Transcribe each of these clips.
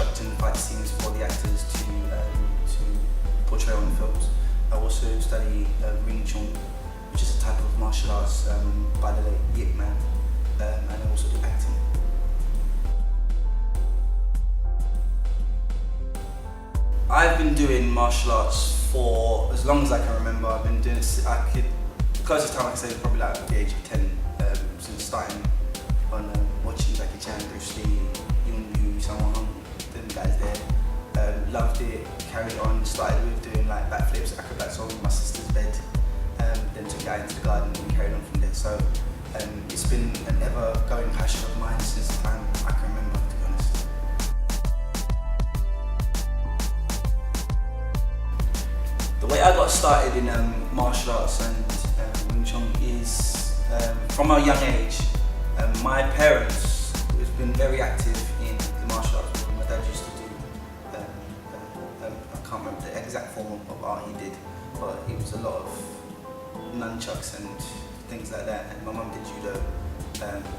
constructing fight scenes for the actors to portray on the films. I also study chung, which is a type of martial arts by the late Yip Man, and I also do acting. I've been doing martial arts for as long as I can remember. I've been doing it, the closest time I can say is probably like at the age of 10, since starting on watching Jackie Bruce Lee, Hung, them guys there. Loved it, carried on, started with doing like backflips, acrobats on my sister's bed, then took it out into the garden and carried on from there. So it's been an ever-going passion of mine since the time I can remember, to be honest. The way I got started in martial arts and Wing Chun is from a young age. My parents have been very active in the martial arts. My dad used to do, I can't remember the exact form of art he did, but it was a lot of nunchucks and things like that. And my mum did judo.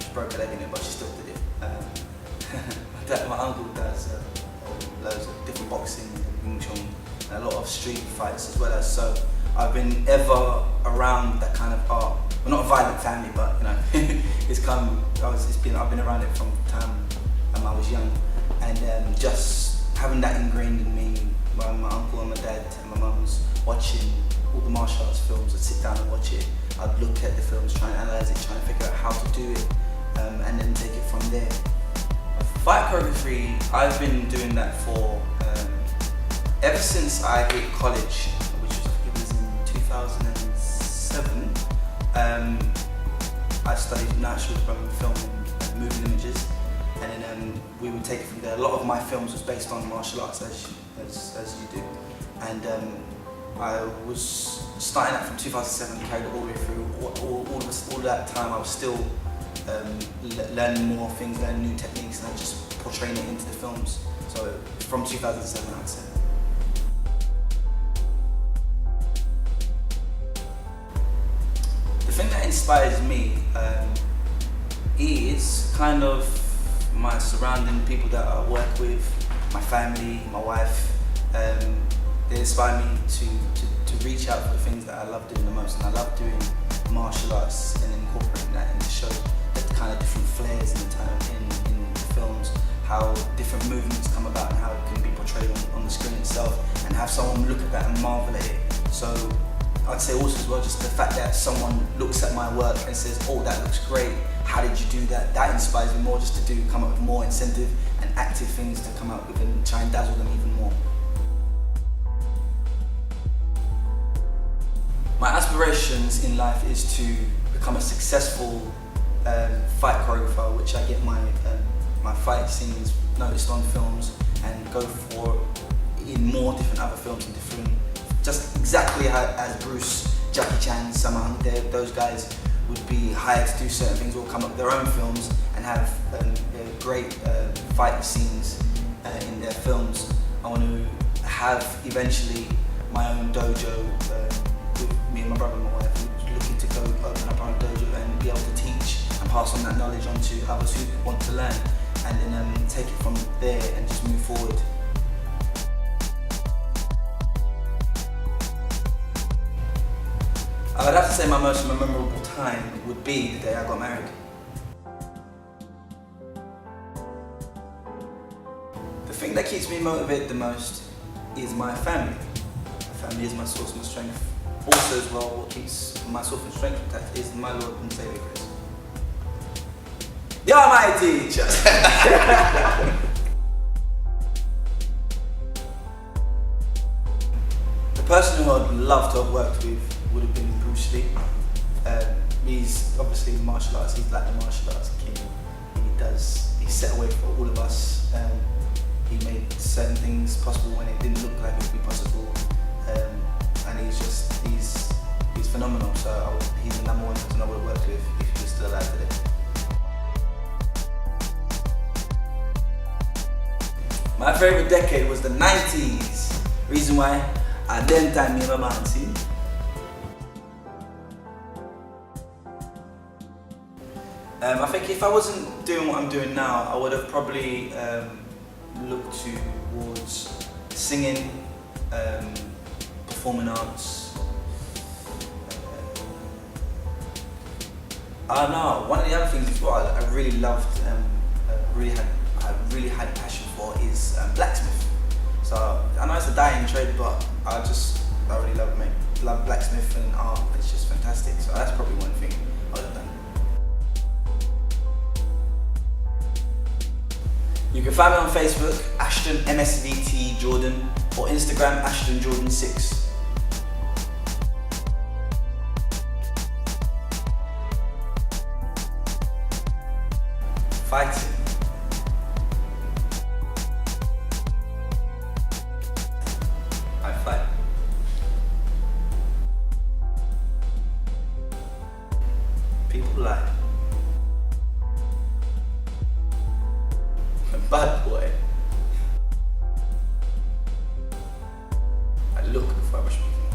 She broke her leg in it, but she still did it. My uncle does loads of different boxing and Wing Chun, and a lot of street fights as well as. So I've been ever around that kind of art. We're not a violent family, but you know, I've been around it from the time I was young, and just having that ingrained in me. My uncle and my dad and my mum's watching all the martial arts films. I'd sit down and watch it. I'd look at the films, try and analyze it, try and figure out how to do it, and then take it from there. Fight choreography, I've been doing that for ever since I hit college, which was in 2007. I studied natural development film and moving images, and then we would take it from there. A lot of my films was based on martial arts, as you do, and I was starting out from 2007, carried it all the way through. All that time I was still learning more things, learning new techniques, and just portraying it into the films. So from 2007, I'd say. The thing that inspires me is kind of my surrounding, people that I work with, my family, my wife. They inspire me to reach out for the things that I love doing the most, and I love doing martial arts and incorporating that into shows, the kind of different flares in the films, how different movements come about and how it can be portrayed on the screen itself, and have someone look at that and marvel at it. So I'd say also as well, just the fact that someone looks at my work and says, oh, that looks great, how did you do that? That inspires me more just to come up with more incentive and active things to come out with and try and dazzle them even more. My aspirations in life is to become a successful fight choreographer, which I get my fight scenes noticed on films and go for in more different other films and different, just exactly as Bruce, Jackie Chan, Hung, those guys would be hired to do certain things or come up with their own films and have great fight scenes in their films. I want to have eventually my own dojo with me and my brother and my wife, who's looking to go open up our own dojo and be able to teach and pass on that knowledge on to others who want to learn, and then take it from there and just move forward. I would have to say my most memorable time would be the day I got married. The thing that keeps me motivated the most is my family. My family is my source of strength. Also as well, what keeps my source of strength intact is my Lord and Savior Christ. The Almighty Jesus. The person who I'd love to have worked with would have been Bruce Lee. He's obviously martial arts, he's like the martial arts king. He set a way for all of us. He made certain things possible when it didn't look like it would be possible. And he's phenomenal, so he's the number one person I would have worked with if he was still alive today. My favourite decade was the 90s. Reason why? At then time, me and my man, see? I think if I wasn't doing what I'm doing now, I would have probably look towards singing, performing arts. I don't know. One of the other things as well I really loved, I really had a passion for is blacksmith. So I know it's a dying trade, but I really love blacksmith and art. It's just fantastic. So that's probably one thing I would have done. You can find me on Facebook, Ashton MSVT Jordan, or Instagram, Ashton Jordan 6. Fighting. I fight. People lie. I'm a bad boy. I look before I brush my teeth.